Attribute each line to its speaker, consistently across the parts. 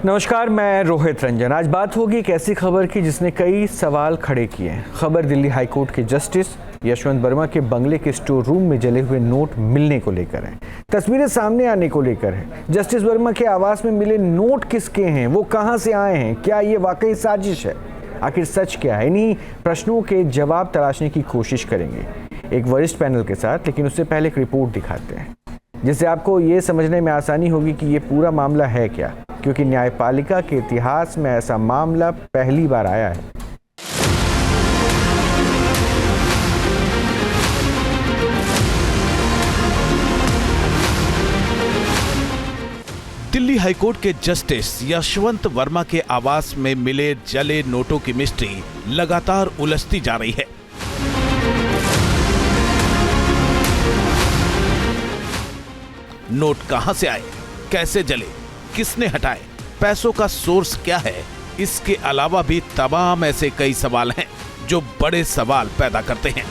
Speaker 1: नमस्कार, मैं रोहित रंजन। आज बात होगी एक ऐसी खबर की जिसने कई सवाल खड़े किए हैं। खबर दिल्ली हाईकोर्ट के जस्टिस यशवंत वर्मा के बंगले के स्टोर रूम में जले हुए नोट मिलने को लेकर है। तस्वीरें सामने आने को लेकर है। जस्टिस वर्मा के आवास में मिले नोट किसके हैं, वो कहां से आए हैं, क्या ये वाकई साजिश है, आखिर सच क्या है? इन्हीं प्रश्नों के जवाब तलाशने की कोशिश करेंगे एक वरिष्ठ पैनल के साथ। लेकिन उससे पहले एक रिपोर्ट दिखाते हैं जिससे आपको ये समझने में आसानी होगी कि ये पूरा मामला है क्या, क्योंकि न्यायपालिका के इतिहास में ऐसा मामला पहली बार आया है।
Speaker 2: दिल्ली हाईकोर्ट के जस्टिस यशवंत वर्मा के आवास में मिले जले नोटों की मिस्ट्री लगातार उलझती जा रही है। नोट कहां से आए, कैसे जले, किसने हटाए, पैसों का सोर्स क्या है, इसके अलावा भी तमाम ऐसे कई सवाल हैं जो बड़े सवाल पैदा करते हैं।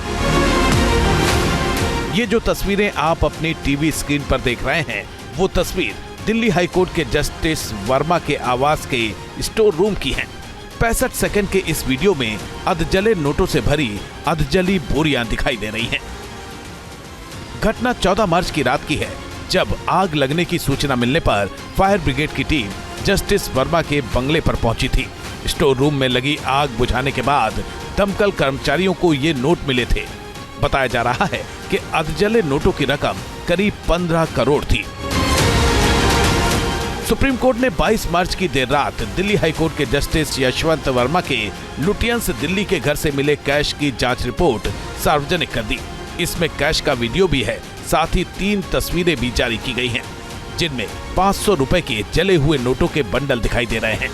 Speaker 2: ये जो तस्वीरें आप अपनी टीवी स्क्रीन पर देख रहे हैं, वो तस्वीर दिल्ली हाईकोर्ट के जस्टिस वर्मा के आवास के स्टोर रूम की है। 65 सेकंड के इस वीडियो में अधजले नोटों से भरी अधजली बोरियां दिखाई दे रही हैं। घटना 14 मार्च की रात की है, जब आग लगने की सूचना मिलने पर फायर ब्रिगेड की टीम जस्टिस वर्मा के बंगले पर पहुंची थी। स्टोर रूम में लगी आग बुझाने के बाद दमकल कर्मचारियों को ये नोट मिले थे। बताया जा रहा है कि अधजले नोटों की रकम करीब 15 करोड़ थी। सुप्रीम कोर्ट ने 22 मार्च की देर रात दिल्ली हाईकोर्ट के जस्टिस यशवंत वर्मा के लुटियंस दिल्ली के घर से मिले कैश की जांच रिपोर्ट सार्वजनिक कर दी। इसमें कैश का वीडियो भी है, साथ ही 3 तस्वीरें भी जारी की गई हैं, जिनमें 500 रुपए के जले हुए नोटों के बंडल दिखाई दे रहे हैं।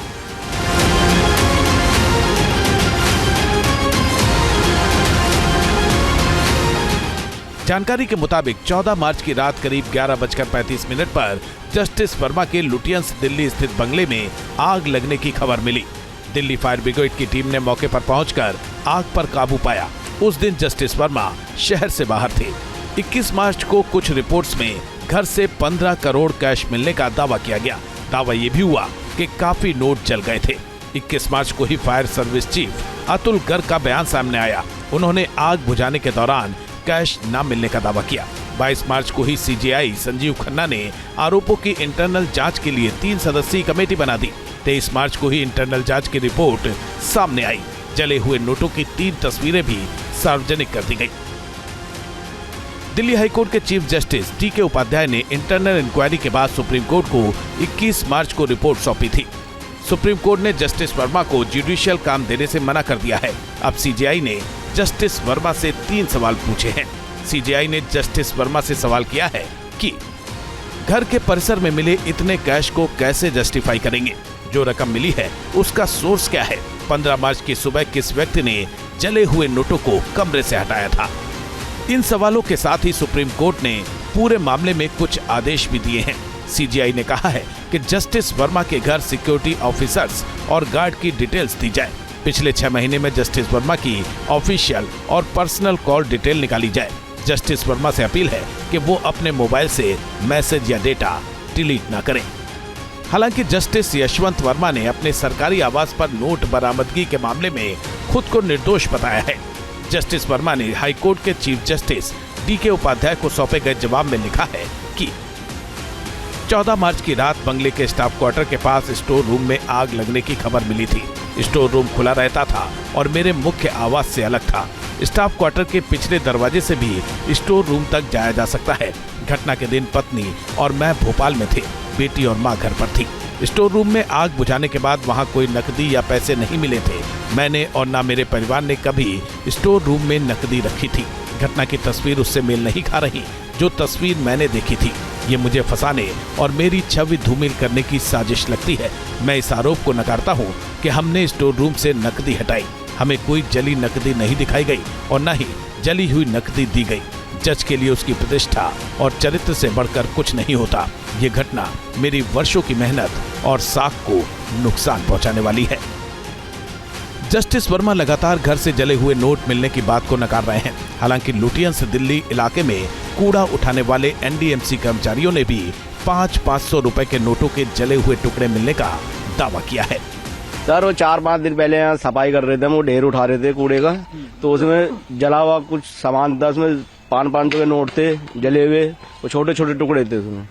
Speaker 2: जानकारी के मुताबिक 14 मार्च की रात करीब 11:35 पर जस्टिस वर्मा के लुटियंस दिल्ली स्थित बंगले में आग लगने की खबर मिली। दिल्ली फायर ब्रिगेड की टीम ने मौके पर पहुंचकर आग पर काबू पाया। उस दिन जस्टिस वर्मा शहर से बाहर थे। 21 मार्च को कुछ रिपोर्ट्स में घर से 15 करोड़ कैश मिलने का दावा किया गया। दावा ये भी हुआ कि काफी नोट जल गए थे। 21 मार्च को ही fire service chief Atul Garg का बयान सामने आया। उन्होंने आग बुझाने के दौरान कैश न मिलने का दावा किया। 22 मार्च को ही सीजेआई संजीव खन्ना ने आरोपों की इंटरनल जांच के लिए 3 सदस्यीय कमेटी बना दी। 23 मार्च को ही इंटरनल जांच की रिपोर्ट सामने आई। जले हुए नोटों की 3 तस्वीरें भी सार्वजनिक कर दी गई। दिल्ली हाईकोर्ट के चीफ जस्टिस डी.के. उपाध्याय ने इंटरनल इंक्वायरी के बाद सुप्रीम कोर्ट को 21 मार्च को रिपोर्ट सौंपी थी। सुप्रीम कोर्ट ने जस्टिस वर्मा को जुडिशियल काम देने से मना कर दिया है। अब सीजेआई ने जस्टिस वर्मा से 3 सवाल पूछे हैं। सीजेआई ने जस्टिस वर्मा से सवाल किया है कि घर के परिसर में मिले इतने कैश को कैसे जस्टिफाई करेंगे, जो रकम मिली है उसका सोर्स क्या है, 15 मार्च की सुबह किस व्यक्ति ने जले हुए नोटों को कमरे से हटाया था। इन सवालों के साथ ही सुप्रीम कोर्ट ने पूरे मामले में कुछ आदेश भी दिए हैं। सीजीआई ने कहा है कि जस्टिस वर्मा के घर सिक्योरिटी ऑफिसर्स और गार्ड की डिटेल्स दी जाए। पिछले 6 महीने में जस्टिस वर्मा की ऑफिशियल और पर्सनल कॉल डिटेल निकाली जाए। जस्टिस वर्मा से अपील है कि वो अपने मोबाइल से मैसेज या डेटा डिलीट न करें। हालांकि जस्टिस यशवंत वर्मा ने अपने सरकारी आवास पर नोट बरामदगी के मामले में खुद को निर्दोष बताया है। जस्टिस वर्मा ने हाईकोर्ट के चीफ जस्टिस डी.के. उपाध्याय को सौंपे गए जवाब में लिखा है कि 14 मार्च की रात बंगले के स्टाफ क्वार्टर के पास स्टोर रूम में आग लगने की खबर मिली थी। स्टोर रूम खुला रहता था और मेरे मुख्य आवास से अलग था। स्टाफ क्वार्टर के पिछले दरवाजे से भी स्टोर रूम तक जाया जा सकता है। घटना के दिन पत्नी और मैं भोपाल में थे, बेटी और माँ घर पर थी। स्टोर रूम में आग बुझाने के बाद वहाँ कोई नकदी या पैसे नहीं मिले थे। मैंने और ना मेरे परिवार ने कभी स्टोर रूम में नकदी रखी थी। घटना की तस्वीर उससे मेल नहीं खा रही जो तस्वीर मैंने देखी थी। ये मुझे फंसाने और मेरी छवि धूमिल करने की साजिश लगती है। मैं इस आरोप को नकारता हूँ कि हमने स्टोर रूम से नकदी हटाई। हमें कोई जली नकदी नहीं दिखाई गई और न ही जली हुई नकदी दी गई। जज के लिए उसकी प्रतिष्ठा और चरित्र से बढ़कर कुछ नहीं होता। ये घटना मेरी वर्षों की मेहनत और साख को नुकसान पहुंचाने वाली है। जस्टिस वर्मा लगातार घर से जले हुए नोट मिलने की बात को नकार रहे हैं। हालांकि लुटियंस दिल्ली इलाके में कूड़ा उठाने वाले एनडीएमसी कर्मचारियों ने भी 500 रुपए के नोटों के जले हुए टुकड़े मिलने का दावा किया है।
Speaker 3: सर वो 4-5 दिन पहले यहाँ सफाई कर रहे थे, हम वो ढेर उठा रहे थे कूड़े का, तो उसमें जला हुआ कुछ सामान था, उसमें 500 के नोट थे जले हुए, वो छोटे छोटे टुकड़े थे उसमें।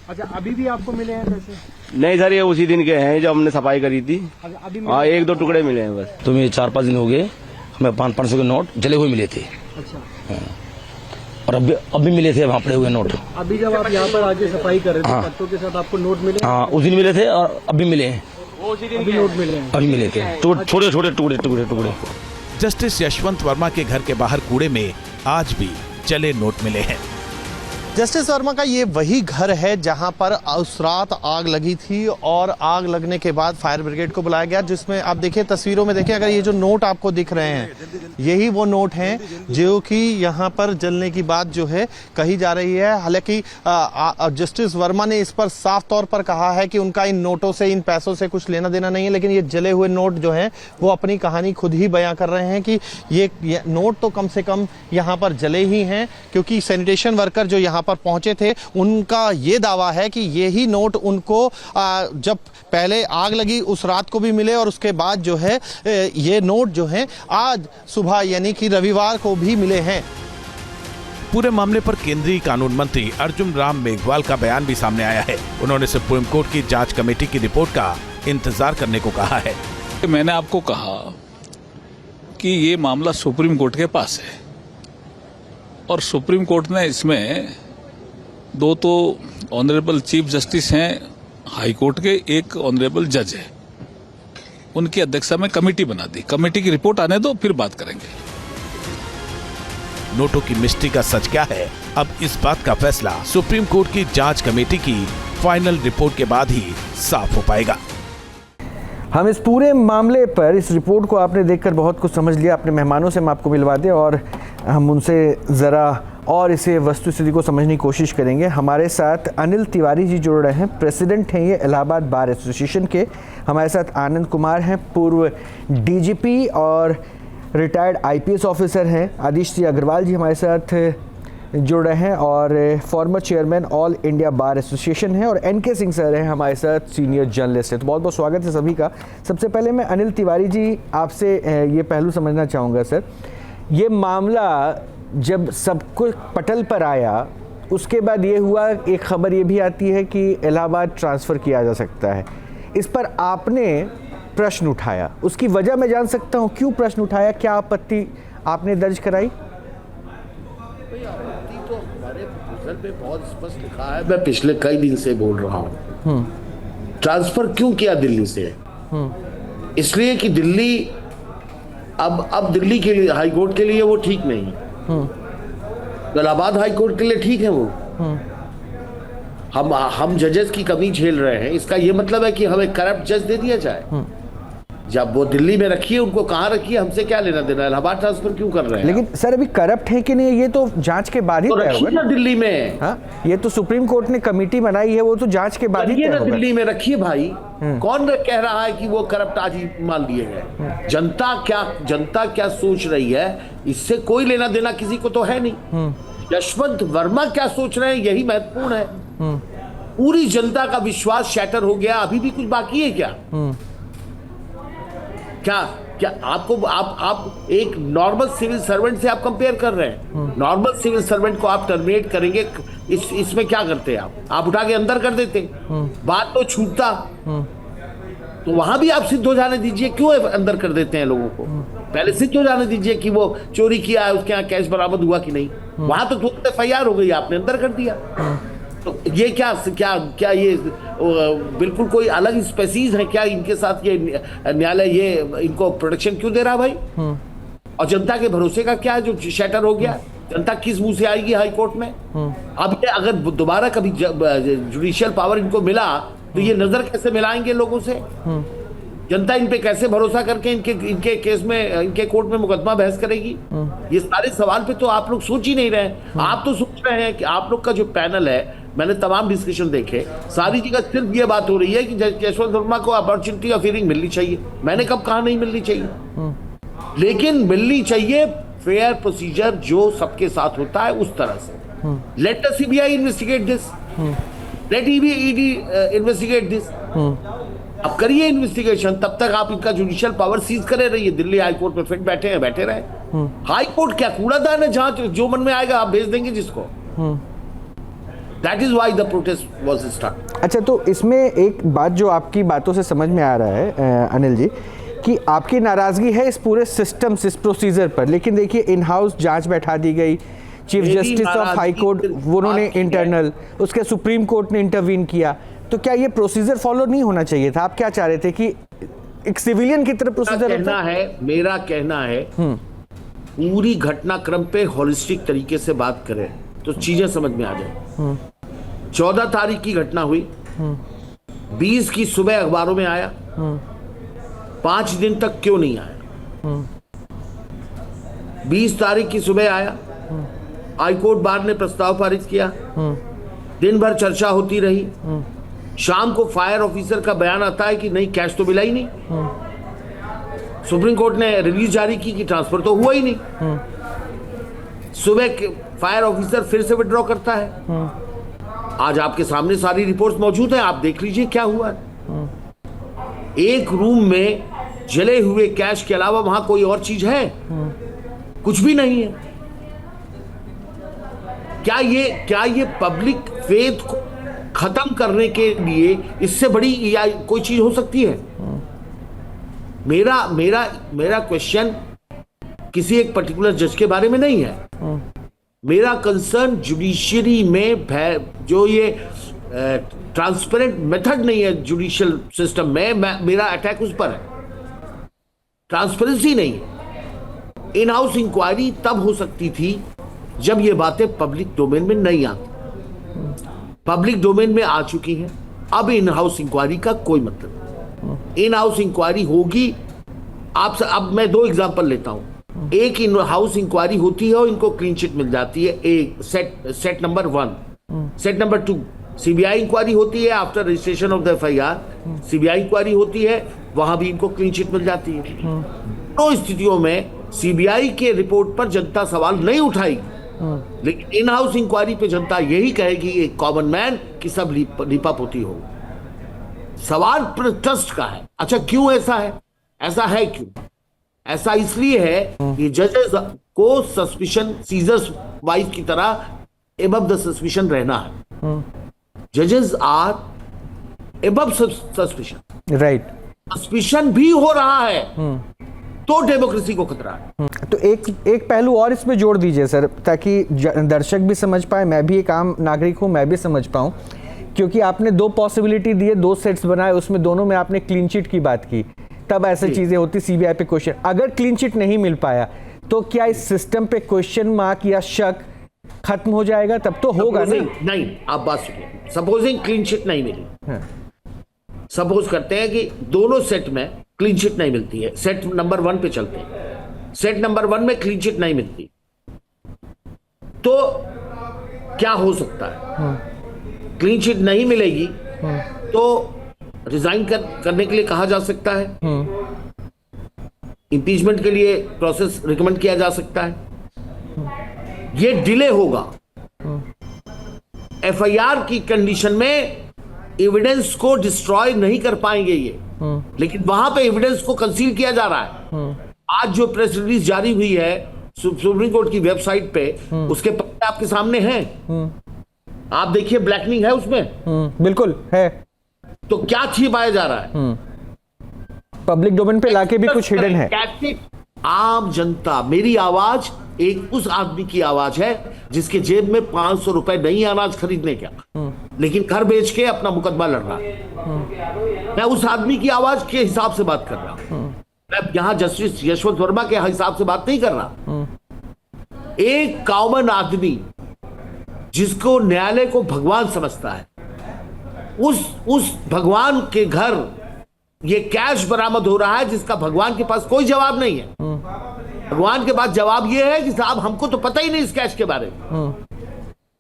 Speaker 4: अच्छा, अभी भी आपको मिले हैं पैसे?
Speaker 3: नहीं सर, ये उसी दिन के हैं जब हमने सफाई करी थी।
Speaker 4: अच्छा, अभी
Speaker 3: हाँ, 1-2 टुकड़े मिले हैं बस।
Speaker 5: तो ये 4-5 दिन हो गए, हमें 500 के नोट जले हुए मिले थे।
Speaker 4: अच्छा,
Speaker 5: और अभी मिले थे वहाँ पड़े हुए नोट।
Speaker 4: अभी जब आप यहाँ पर आके सफाई कर रहे थे पत्तों के साथ, आपको नोट मिले?
Speaker 5: हाँ, उस दिन मिले थे और अभी मिले हैं।
Speaker 4: अभी नोट मिले हैं?
Speaker 5: अभी मिले थे, छोटे छोटे टुकड़े।
Speaker 2: जस्टिस यशवंत वर्मा के घर के बाहर कूड़े में आज भी जले नोट मिले हैं।
Speaker 6: जस्टिस वर्मा का ये वही घर है जहां पर उस रात आग लगी थी और आग लगने के बाद फायर ब्रिगेड को बुलाया गया, जिसमें आप देखिए तस्वीरों में देखिए, अगर ये जो नोट आपको दिख रहे हैं यही वो नोट हैं जो कि यहां पर जलने की बात जो है कही जा रही है। हालांकि जस्टिस वर्मा ने इस पर साफ तौर पर कहा है कि उनका इन नोटों से, इन पैसों से कुछ लेना देना नहीं है, लेकिन ये जले हुए नोट जो हैं वो अपनी कहानी खुद ही बयां कर रहे हैं कि ये नोट तो कम से कम यहाँ पर जले ही हैं, क्योंकि सैनिटेशन वर्कर जो यहाँ पर पहुंचे थे उनका ये दावा है कि यही नोट उनको जब पहले आग लगी उस रात को भी मिले और उसके बाद जो है ये नोट जो हैं आज सुबह यानी कि रविवार को भी मिले हैं।
Speaker 2: पूरे मामले पर केंद्रीय कानून मंत्री अर्जुन राम मेघवाल का बयान भी सामने आया है। उन्होंने सुप्रीम कोर्ट की जांच कमेटी की रिपोर्ट का इंतजार करने को कहा है।
Speaker 7: मैंने आपको कहा कि ये मामला सुप्रीम कोर्ट के पास है और सुप्रीम कोर्ट ने इसमें 2 तो ऑनरेबल चीफ जस्टिस हैं हाई कोर्ट के, एक ऑनरेबल जज है, उनकी अध्यक्षता में कमेटी बना दी। कमेटी की रिपोर्ट आने दो, फिर बात करेंगे।
Speaker 2: नोटों की मिस्ट्री का सच क्या है, अब इस बात का फैसला सुप्रीम कोर्ट की जांच कमेटी की फाइनल रिपोर्ट के बाद ही साफ हो पाएगा।
Speaker 1: हम इस पूरे मामले पर, इस रिपोर्ट को आपने देखकर बहुत कुछ समझ लिया। अपने मेहमानों से हम आपको मिलवा दें और हम उनसे ज़रा और इसे वस्तु स्थिति को समझने की कोशिश करेंगे। हमारे साथ अनिल तिवारी जी जुड़ रहे हैं, प्रेसिडेंट हैं ये इलाहाबाद बार एसोसिएशन के। हमारे साथ आनंद कुमार हैं, पूर्व डीजीपी और रिटायर्ड आईपीएस ऑफिसर हैं। आदित्य अग्रवाल जी हमारे साथ जुड़ रहे हैं और former chairman all India bar association हैं। और एनके सिंह सर हैं हमारे साथ, सीनियर जर्नलिस्ट हैं। तो बहुत बहुत स्वागत है सभी का। सबसे पहले मैं अनिल तिवारी जी आपसे ये पहलू समझना चाहूँगा सर, ये मामला जब सब कुछ पटल पर आया उसके बाद ये हुआ, एक खबर ये भी आती है कि इलाहाबाद ट्रांसफ़र किया जा सकता है। इस पर आपने प्रश्न उठाया, उसकी वजह मैं जान सकता हूँ क्यों प्रश्न उठाया, क्या आपत्ति आपने दर्ज कराई?
Speaker 8: तो हमारे प्रपोजल पे बहुत स्पष्ट लिखा है, मैं पिछले कई दिन से बोल रहा हूँ, ट्रांसफर क्यों किया दिल्ली से? इसलिए कि दिल्ली अब दिल्ली के लिए, हाई कोर्ट के लिए वो ठीक नहीं, इलाहाबाद हाई कोर्ट के लिए ठीक है वो। हम जजेस की कमी झेल रहे हैं, इसका ये मतलब है कि हमें करप्ट जज दे दिया जाए? जब वो दिल्ली में रखिए, उनको कहाँ रखिए, हमसे क्या लेना देना? इलाहाबाद ट्रांसफर क्यों कर रहे हैं?
Speaker 1: लेकिन सर अभी करप्ट है कि नहीं ये तो जांच के बाद ही तय होगा ना
Speaker 8: दिल्ली में।
Speaker 1: हाँ, ये तो सुप्रीम कोर्ट ने कमिटी बनाई है, वो तो जांच के बाद ही तय होगा।
Speaker 8: दिल्ली में रखिए भाई। कौन कह रहा है कि वो करप्ट आज ही मान लिए गए? जनता क्या सोच रही है, इससे कोई लेना देना किसी को तो है नहीं। यशवंत वर्मा क्या सोच रहे हैं, यही महत्वपूर्ण है। पूरी जनता का विश्वास शैटर हो गया, अभी भी कुछ बाकी है क्या? क्या आपको आप एक नॉर्मल सिविल सर्वेंट से आप कंपेयर कर रहे हैं? नॉर्मल सिविल सर्वेंट को आप टर्मिनेट करेंगे, इसमें क्या करते हैं आप उठा के अंदर कर देते, बात तो छूटता। तो वहां भी आप सिद्ध हो जाने दीजिए, क्यों अंदर कर देते हैं लोगों को? पहले सिद्ध हो जाने दीजिए कि वो चोरी किया है, उसके यहाँ कैश बरामद हुआ कि नहीं। वहां तो तुरंत FIR हो गई, आपने अंदर कर दिया। तो ये क्या ये बिल्कुल कोई अलग स्पेसीज है क्या? इनके साथ ये न्यायालय ये इनको प्रोटेक्शन क्यों दे रहा भाई? और जनता के भरोसे का क्या है जो शैटर हो गया? जनता किस मुंह से आएगी हाई कोर्ट में? अब ये अगर दोबारा कभी जुडिशियल पावर इनको मिला तो ये नजर कैसे मिलाएंगे लोगों से? जनता इन पे कैसे भरोसा करके इनके केस में, इनके कोर्ट में मुकदमा बहस करेगी? ये सारे सवाल पे तो आप लोग सोच ही नहीं रहे। आप तो सोच रहे हैं कि आप लोग का जो पैनल है, मैंने तमाम डिस्कशन देखे, सारी जगह सिर्फ ये बात हो रही है कि यशवंत वर्मा को अपॉर्चुनिटी ऑफ हियरिंग मिलनी चाहिए। मैंने कब कहा नहीं मिलनी चाहिए? लेकिन मिलनी चाहिए फेयर प्रोसीजर जो सबके साथ होता है उस तरह से। Let the CBI investigate this, let ED investigate this. अब करिए इन्वेस्टिगेशन, तब तक आप इनका जुडिशियल पावर सीज करे रहिए। दिल्ली हाई कोर्ट में फिट बैठे हैं, बैठे रहे। हाई कोर्ट क्या कूड़ादान है जहां जो मन में आएगा आप भेज देंगे जिसको। That is why the protest was start.
Speaker 1: अच्छा, तो इसमें एक बात जो आपकी बातों से समझ में आ रहा है अनिल जी, कि आपकी नाराजगी है इस पूरे सिस्टम से, इस प्रोसीजर पर, लेकिन देखिए इन हाउस जांच बैठा दी गई, chief justice of high court उन्होंने इंटरनल, उसके सुप्रीम कोर्ट ने इंटरवीन किया, तो क्या ये प्रोसीजर फॉलो नहीं होना चाहिए था? आप क्या चाह रहे थे कि एक सिविलियन की तरह प्रोसीजर
Speaker 8: कहना है, मेरा कहना है पूरी घटनाक्रम पे होलिस्टिक तरीके से बात करें तो चीजें समझ में आ जाए। 14 तारीख की घटना हुई, 20 की सुबह अखबारों में आया, 5 दिन तक क्यों नहीं आया? 20 तारीख की सुबह आया, हाईकोर्ट बार ने प्रस्ताव पारित किया, दिन भर चर्चा होती रही, शाम को फायर ऑफिसर का बयान आता है कि नहीं कैश तो मिला ही नहीं। सुप्रीम कोर्ट ने रिलीज जारी की कि ट्रांसफर तो हुआ ही नहीं। सुबह फायर ऑफिसर फिर से विड्रॉ करता है। आज आपके सामने सारी रिपोर्ट्स मौजूद हैं, आप देख लीजिए क्या हुआ। एक रूम में जले हुए कैश के अलावा वहां कोई और चीज है? कुछ भी नहीं है। क्या ये पब्लिक फेथ को खत्म करने के लिए इससे बड़ी या कोई चीज हो सकती है? मेरा क्वेश्चन किसी एक पर्टिकुलर जज के बारे में नहीं है। मेरा कंसर्न जुडिशियरी में जो ये ट्रांसपेरेंट मेथड नहीं है जुडिशियल सिस्टम में, मेरा अटैक उस पर है। ट्रांसपेरेंसी नहीं है। इन हाउस इंक्वायरी तब हो सकती थी जब ये बातें पब्लिक डोमेन में नहीं आती। पब्लिक डोमेन में आ चुकी हैं, अब इन हाउस इंक्वायरी का कोई मतलब नहीं। इन हाउस इंक्वायरी होगी। आपसे अब मैं 2 एग्जांपल लेता हूं। एक इन हाउस इंक्वायरी होती है और इनको क्लीन चिट मिल जाती है, एक set number 1। Set number 2 CBI inquiry होती है after registration of the FIR. CBI inquiry होती है, वहां भी इनको क्लीन चिट मिल जाती है। तो स्थितियों में सीबीआई के रिपोर्ट पर जनता सवाल नहीं उठाएगी, लेकिन इन हाउस इंक्वायरी पे जनता यही कहेगी एक कॉमन मैन की सब लीपापोती हो। सवाल ट्रस्ट का है। अच्छा, क्यों ऐसा है? ऐसा है क्यों? ऐसा इसलिए है कि जजेस को सस्पिशन सीजर्स वाइफ की तरह एबव द सस्पिशन रहना है। जजेस are above suspicion, right. Suspicion भी हो रहा है तो डेमोक्रेसी को खतरा है।
Speaker 1: तो एक पहलू और इसमें जोड़ दीजिए सर, ताकि दर्शक भी समझ पाए, मैं भी एक आम नागरिक हूं, मैं भी समझ पाऊं, क्योंकि आपने 2 पॉसिबिलिटी दिए, 2 सेट्स बनाए, उसमें दोनों में आपने क्लीन चिट की बात की, तब ऐसी चीजें होती। सीबीआई पे क्वेश्चन, अगर क्लीन चिट नहीं मिल पाया तो क्या इस सिस्टम पे क्वेश्चन मार्क या शक खत्म हो जाएगा? तब तो होगा
Speaker 8: नहीं। आप बात सुनिए, सपोजिंग क्लीन चिट नहीं मिली, सपोज करते हैं कि दोनों सेट में क्लीन चिट नहीं मिलती है, सेट नंबर 1 पे चलते हैं। सेट नंबर 1 में क्लीन चिट नहीं मिलती तो क्या हो सकता है? क्लीन चिट नहीं मिलेगी तो रिजाइन करने के लिए कहा जा सकता है, इंपीचमेंट के लिए प्रोसेस रिकमेंड किया जा सकता है, ये डिले होगा। एफआईआर की कंडीशन में एविडेंस को डिस्ट्रॉय नहीं कर पाएंगे ये, लेकिन वहां पे एविडेंस को कंसील किया जा रहा है। आज जो प्रेस रिलीज जारी हुई है सुप्रीम कोर्ट की वेबसाइट पे, उसके पत्ते आपके सामने हैं, आप देखिए, ब्लैकनिंग है उसमें,
Speaker 1: बिल्कुल है।
Speaker 8: तो क्या छिपाया जा रहा है?
Speaker 1: पब्लिक डोमेन पे लाके भी कुछ हिडन है।
Speaker 8: आम जनता, मेरी आवाज एक उस आदमी की आवाज है जिसके जेब में 500 रुपए नहीं अनाज खरीदने का, लेकिन घर बेच के अपना मुकदमा लड़ रहा है। मैं उस आदमी की आवाज के हिसाब से बात कर रहा हूं। मैं यहां जस्टिस यशवंत वर्मा के हिसाब से बात नहीं कर रहा। एक कॉमन आदमी जिसको न्यायालय को भगवान समझता है, उस भगवान के घर ये कैश बरामद हो रहा है जिसका भगवान के पास कोई जवाब नहीं है। भगवान के पास जवाब ये है कि साहब हमको तो पता ही नहीं इस कैश के बारे में।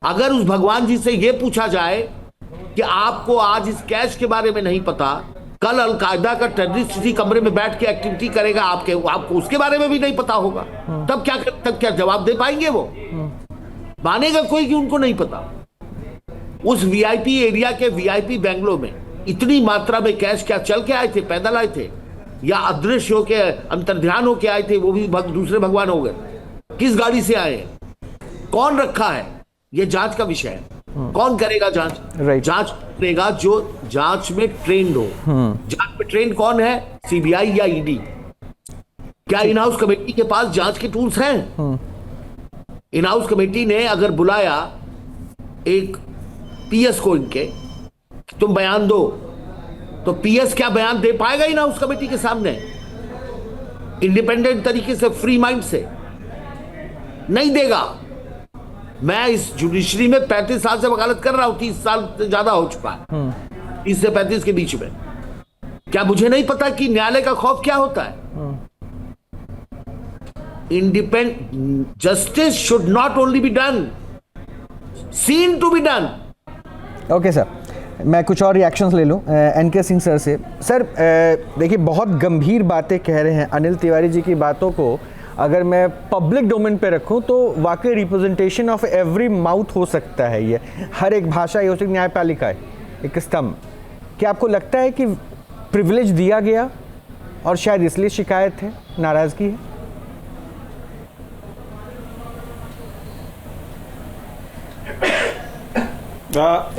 Speaker 8: अगर उस भगवान जी से यह पूछा जाए कि आपको आज इस कैश के बारे में नहीं पता, कल अलकायदा का टेररिस्ट इसी कमरे में बैठ के एक्टिविटी करेगा, आपको उसके बारे में भी नहीं पता होगा, तब क्या जवाब दे पाएंगे? वो मानेगा कोई कि उनको नहीं पता? उस वीआईपी एरिया के वीआईपी बैंगलोर में इतनी मात्रा में कैश क्या चल के आए थे, पैदल आए थे, या अदृश्य होके अंतर्ध्यान होके आए थे, वो भी दूसरे भगवान हो गए? किस गाड़ी से आए हैं, कौन रखा है, ये जांच का विषय है। कौन करेगा जांच?
Speaker 1: राइट।
Speaker 8: जांच करेगा जो जांच में ट्रेंड हो। जांच में ट्रेंड कौन है? सीबीआई या ईडी? क्या इन हाउस कमेटी के पास जांच के टूल्स हैं? इन हाउस कमेटी ने अगर बुलाया एक पीएस को इनके, तुम बयान दो, तो पीएस क्या बयान दे पाएगा इन हाउस कमेटी के सामने इंडिपेंडेंट तरीके से, फ्री माइंड से? नहीं देगा। मैं इस जुडिशरी में 35 साल से वकालत कर रहा हूं, 30 साल से ज्यादा हो चुका है, 30 से 35 के बीच में। क्या मुझे नहीं पता कि न्यायालय का खौफ क्या होता है? Independent justice should not only be done, seen to be done.
Speaker 1: Okay sir, मैं कुछ और रिएक्शंस ले लूं एनके सिंह सर से। सर देखिए, बहुत गंभीर बातें कह रहे हैं। अनिल तिवारी जी की बातों को अगर मैं पब्लिक डोमेन पे रखूं तो वाकई रिप्रेजेंटेशन ऑफ एवरी माउथ हो सकता है। ये हर एक भाषा ये हो सकती, न्यायपालिका है एक स्तंभ। क्या आपको लगता है कि प्रिविलेज दिया गया और शायद इसलिए शिकायत है, नाराजगी है?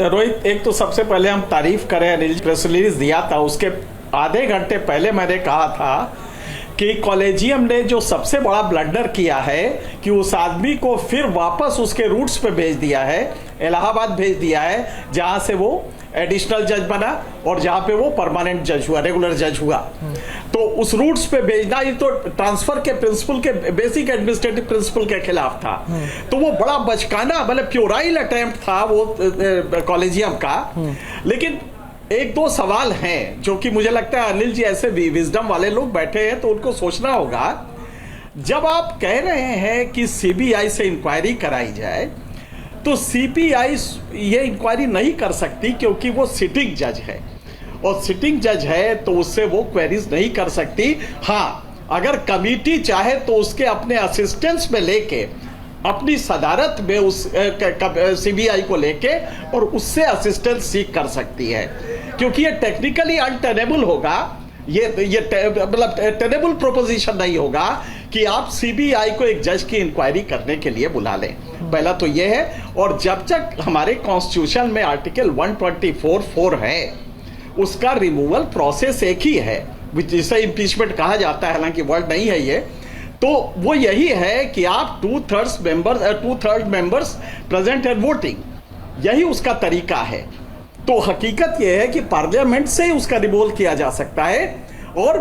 Speaker 9: रोहित, एक तो सबसे पहले हम तारीफ करें, अनिल प्रेस रिलीज दिया था, उसके आधे घंटे पहले मैंने कहा था कि कॉलेजियम ने जो सबसे बड़ा ब्लंडर किया है कि उस आदमी को फिर वापस उसके रूट्स पे भेज दिया है, इलाहाबाद भेज दिया है, जहां से वो एडिशनल जज बना और जहां पे वो परमानेंट जज हुआ, रेगुलर जज हुआ। तो उस रूट्स पे भेजना ये तो ट्रांसफर के प्रिंसिपल के, बेसिक एडमिनिस्ट्रेटिव प्रिंसिपल के खिलाफ था। तो वो बड़ा बचकाना, मतलब प्योराइल अटेम्प्ट था वो कॉलेजियम का। लेकिन एक दो सवाल हैं जो कि मुझे लगता है अनिल जी ऐसे विजडम वाले लोग बैठे हैं तो उनको सोचना होगा। जब आप कह रहे हैं कि सीबीआई से इंक्वायरी कराई जाए, तो सीबीआई ये इंक्वायरी नहीं कर सकती क्योंकि वो सिटिंग जज है, और सिटिंग जज है तो उससे वो क्वेरीज नहीं कर सकती। हाँ, अगर कमिटी चाहे तो उसके अपने असिस्टेंट्स में लेके अपनी सदारत में उस सीबीआई को लेके और उससे असिस्टेंस सीख कर सकती है, क्योंकि ये टेक्निकली अनटेनेबल होगा। ये मतलब टेनेबल प्रोपोजिशन नहीं होगा कि आप सीबीआई को एक जज की इंक्वायरी करने के लिए बुला लें। पहला तो ये है। और जब तक हमारे कॉन्स्टिट्यूशन में आर्टिकल 124(4) है, उसका रिमूवल प्रोसेस एक ही है, जिसे इम्पीचमेंट कहा जाता है, हालांकि वर्ड नहीं है ये। तो वो यही है कि आप 2/3 मेंबर्स प्रेजेंट एंड वोटिंग, यही उसका तरीका है। तो हकीकत यह है कि पार्लियामेंट से ही उसका रिमूवल किया जा सकता है, और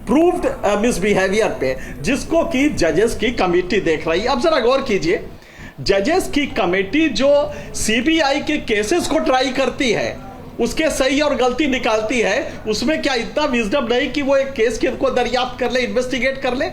Speaker 9: प्रूव्ड मिसबिहेवियर पे, जिसको कि जजेस की कमेटी देख रही है। अब जरा गौर कीजिए, जजेस की कमेटी जो सीबीआई के केसेस को ट्राई करती है, उसके सही और गलती निकालती है, उसमें क्या इतना विजडम नहीं कि वो एक केस को दरियाफ्त कर ले, इन्वेस्टिगेट कर ले?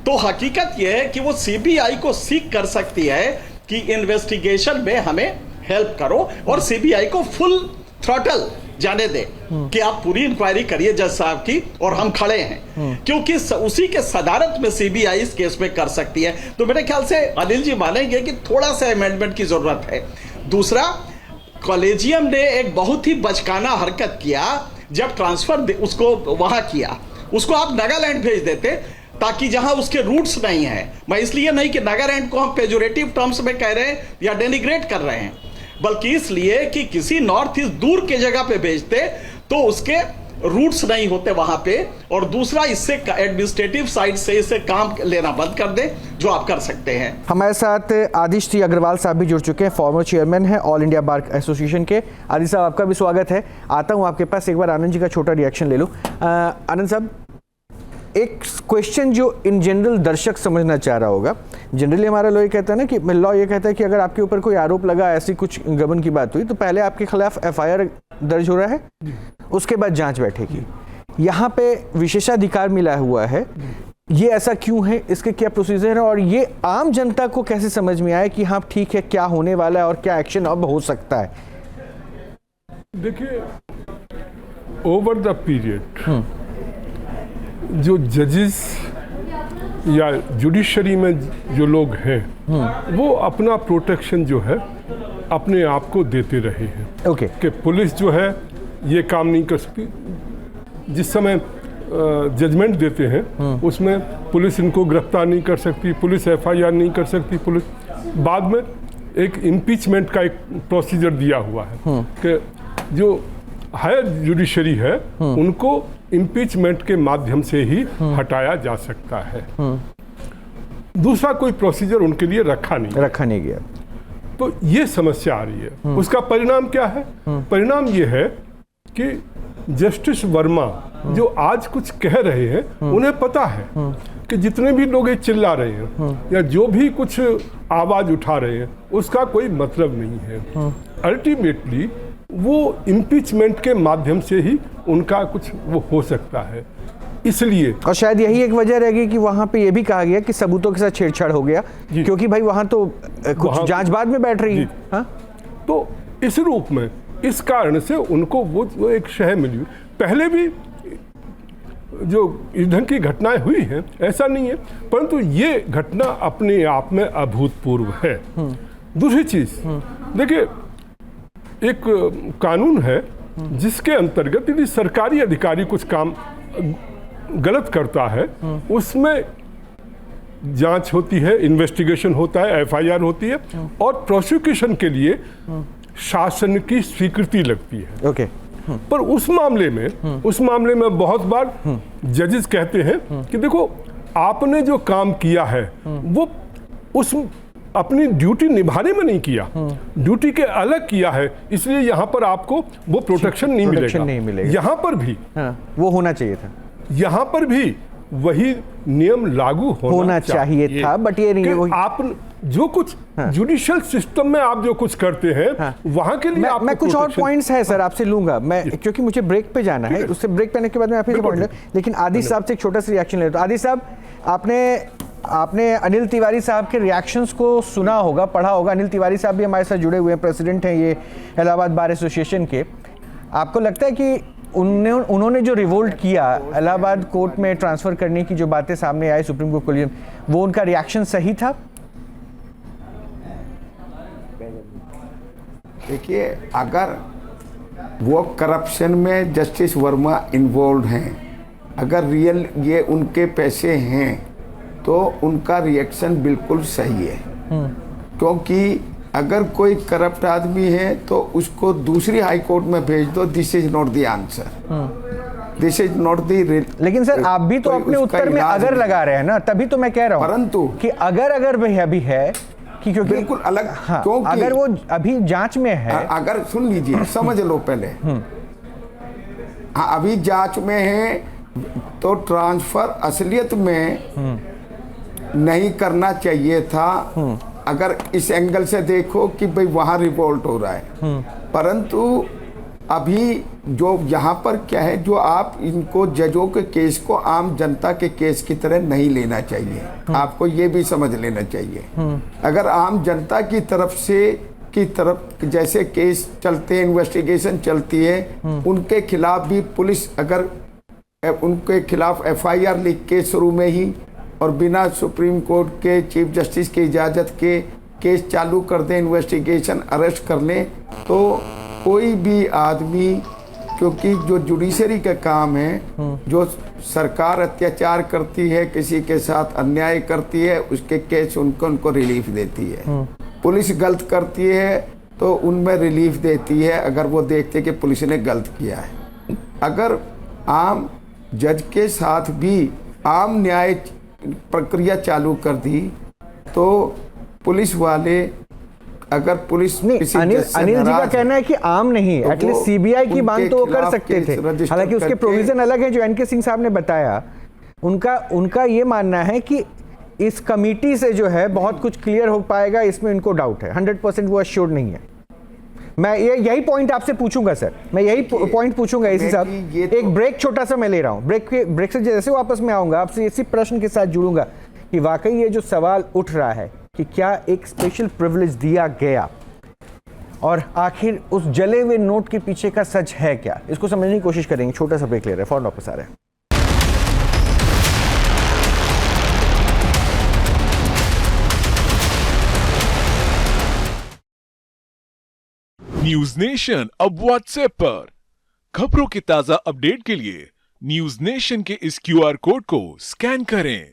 Speaker 9: तो हकीकत यह है कि वो सीबीआई को सीख कर सकती है कि इन्वेस्टिगेशन में हमें हेल्प करो, और सीबीआई को फुल थ्रॉटल जाने दे कि आप पूरी इंक्वायरी करिए जज साहब की, और हम खड़े हैं, क्योंकि उसी के सदारत में सीबीआई इस केस में कर सकती है। तो मेरे ख्याल से अनिल जी मानेंगे कि थोड़ा सा अमेंडमेंट की जरूरत है। दूसरा, कॉलेजियम ने एक बहुत ही बचकाना हरकत किया जब ट्रांसफर उसको वहां किया। उसको आप नागालैंड भेज देते, ताकि जहां उसके रूट्स नहीं है। मैं इसलिए नहीं कि नागालैंड को हम पेजोरेटिव टर्म्स में कह रहे हैं या डेनिग्रेट कर रहे हैं, बल्कि इसलिए कि किसी नॉर्थ ईस्ट दूर के जगह पे भेजते तो उसके रूट्स नहीं होते वहां पे। और दूसरा, इससे एडमिनिस्ट्रेटिव साइड से इसे काम लेना बंद कर दे, जो आप कर सकते हैं।
Speaker 1: हमारे साथ आदिश टी अग्रवाल साहब भी जुड़ चुके हैं, फॉर्मर चेयरमैन हैं ऑल इंडिया बार एसोसिएशन के। आदिश साहब, आपका भी स्वागत है। आता हूं आपके पास, एक बार आनंद जी का छोटा रिएक्शन ले लूं। आनंद साहब, एक क्वेश्चन जो इन जनरल दर्शक समझना चाह रहा होगा, जनरली हमारा लॉ ये कहता है ना कि लॉ ये कहता है कि अगर आपके ऊपर कोई आरोप लगा, ऐसी कुछ गबन की बात हुई, तो पहले आपके खिलाफ एफआईआर दर्ज हो रहा है, उसके बाद जांच बैठेगी। यहाँ पे विशेषाधिकार मिला हुआ है, ये ऐसा क्यों है, इसके क्या प्रोसीजर है, और ये आम जनता को कैसे समझ में आए कि हाँ ठीक है, क्या होने वाला है और क्या एक्शन अब हो सकता है?
Speaker 10: देखिए, ओवर द पीरियड जो जजेस या जुडिशरी में जो लोग हैं, वो अपना प्रोटेक्शन जो है अपने आप को देते रहे हैं।
Speaker 1: ओके।
Speaker 10: कि पुलिस जो है ये काम नहीं कर सकती। जिस समय जजमेंट देते हैं उसमें पुलिस इनको गिरफ्तार नहीं कर सकती, पुलिस एफआईआर नहीं कर सकती, पुलिस बाद में एक इम्पीचमेंट का एक प्रोसीजर दिया हुआ है कि जो हायर जुडिशरी है उनको इम्पीचमेंट के माध्यम से ही हटाया जा सकता है। दूसरा कोई प्रोसीजर उनके लिए रखा नहीं
Speaker 1: गया।
Speaker 10: तो ये समस्या आ रही है। उसका परिणाम क्या है? परिणाम ये है कि जस्टिस वर्मा जो आज कुछ कह रहे हैं उन्हें पता है कि जितने भी लोग ये चिल्ला रहे हैं या जो भी कुछ आवाज उठा रहे हैं उसका कोई मतलब नहीं है। अल्टीमेटली वो इम्पीचमेंट के माध्यम से ही उनका कुछ वो हो सकता है। इसलिए
Speaker 1: और शायद यही एक वजह रहेगी कि वहां पे ये भी कहा गया कि सबूतों के साथ छेड़छाड़ हो गया, क्योंकि भाई वहां तो कुछ जांच बाद में बैठ रही है। हाँ?
Speaker 10: तो इस रूप में इस कारण से उनको वो एक शह मिली। पहले भी जो इस ढंग की घटनाएं हुई हैं ऐसा नहीं है, परंतु ये घटना अपने आप में अभूतपूर्व है। दूसरी चीज देखिए, एक कानून है जिसके अंतर्गत यदि सरकारी अधिकारी कुछ काम गलत करता है उसमें जांच होती है, इन्वेस्टिगेशन होता है, एफआईआर होती है और प्रोसिक्यूशन के लिए शासन की स्वीकृति लगती है।
Speaker 1: ओके।
Speaker 10: पर उस मामले में बहुत बार जजेस कहते हैं कि देखो आपने जो काम किया है वो उस अपनी ड्यूटी निभाने में नहीं किया, ड्यूटी के अलग किया है, इसलिए यहाँ पर आपको वो प्रोटेक्शन नहीं मिलेगा। यहाँ पर भी
Speaker 1: वो होना चाहिए था,
Speaker 10: यहाँ पर भी वही नियम लागू होना चाहिए
Speaker 1: था। बट ये नहीं है,
Speaker 10: आप जो कुछ जुडिशियल सिस्टम में आप जो कुछ करते हैं वहां के लिए
Speaker 1: मैं कुछ और पॉइंट्स है सर आपसे लूंगा मैं, क्योंकि मुझे ब्रेक पे जाना है, उससे ब्रेक पे आने के बाद मैं आपसे पॉइंट, लेकिन आदित्य साहब से एक छोटा सा रिएक्शन लेता हूं। आदित्य साहब, आपने अनिल तिवारी साहब के रिएक्शंस को सुना होगा, पढ़ा होगा। अनिल तिवारी साहब भी हमारे साथ जुड़े हुए हैं, प्रेसिडेंट हैं ये इलाहाबाद बार एसोसिएशन के। आपको लगता है कि उन्होंने जो रिवोल्ट किया इलाहाबाद कोर्ट में ट्रांसफर करने की जो बातें सामने आई सुप्रीम कोर्ट कोलिजियम, वो उनका रिएक्शन सही था?
Speaker 11: देखिए, अगर वो करप्शन में जस्टिस वर्मा इन्वॉल्व हैं, अगर रियल ये उनके पैसे हैं तो उनका रिएक्शन बिल्कुल सही है। क्योंकि अगर कोई करप्ट आदमी है तो उसको दूसरी हाई कोर्ट में भेज दो, this is not the answer, this is not the.
Speaker 1: लेकिन सर आप भी तो अपने उत्तर में अगर लगा रहे हैं ना, तभी तो मैं कह रहा हूं
Speaker 11: परंतु कि
Speaker 1: अगर भैया भी है कि क्योंकि
Speaker 11: बिल्कुल अलग।
Speaker 1: हाँ, क्योंकि अगर वो अभी जांच में है,
Speaker 11: अगर सुन लीजिए, समझ लो पहले, हाँ अभी जांच में है तो ट्रांसफर असलियत में नहीं करना चाहिए था। अगर इस एंगल से देखो कि भाई वहां रिवोल्ट हो रहा है, परंतु अभी जो यहाँ पर क्या है, जो आप इनको जजों के केस को आम जनता के केस की तरह नहीं लेना चाहिए, आपको ये भी समझ लेना चाहिए। अगर आम जनता की तरफ जैसे केस चलते हैं, इन्वेस्टिगेशन चलती है, उनके खिलाफ भी पुलिस अगर उनके खिलाफ एफआईआर लिख के शुरू में ही और बिना सुप्रीम कोर्ट के चीफ जस्टिस की इजाज़त के केस चालू कर दें, इन्वेस्टिगेशन अरेस्ट कर लें, तो कोई भी आदमी, क्योंकि जो जुडिशरी का काम है, जो सरकार अत्याचार करती है, किसी के साथ अन्याय करती है, उसके केस उनको रिलीफ देती है। पुलिस गलत करती है तो उनमें रिलीफ देती है अगर वो देखते कि पुलिस ने गलत किया है। अगर आम जज के साथ भी आम न्याय प्रक्रिया चालू कर दी तो पुलिस वाले, अगर पुलिस
Speaker 1: अनिल जी का कहना है कि आम नहीं,
Speaker 11: तो
Speaker 1: एटलीस्ट सीबीआई की मांग तो वो कर सकते थे, हालांकि उसके प्रोविजन अलग है जो एनके सिंह साहब ने बताया। उनका ये मानना है कि इस कमेटी से जो है बहुत कुछ क्लियर हो पाएगा, इसमें इनको डाउट है, 100% वो अश्योर्ड नहीं है। मैं यही पॉइंट आपसे पूछूंगा सर, मैं यही पॉइंट पूछूंगा एसी साहब। एक ब्रेक छोटा सा मैं ले रहा हूं, ब्रेक से जैसे वापस में आऊंगा आपसे इसी प्रश्न के साथ जुड़ूंगा कि वाकई ये जो सवाल उठ रहा है कि क्या एक स्पेशल प्रिविलेज दिया गया और आखिर उस जले हुए नोट के पीछे का सच है क्या, इसको समझने की कोशिश करेंगे। छोटा सा ब्रेक ले रहे हैं, फौरन वापस आ रहे हैं।
Speaker 12: न्यूज नेशन अब व्हाट्सएप पर, खबरों के ताजा अपडेट के लिए न्यूज नेशन के इस QR कोड को स्कैन करें।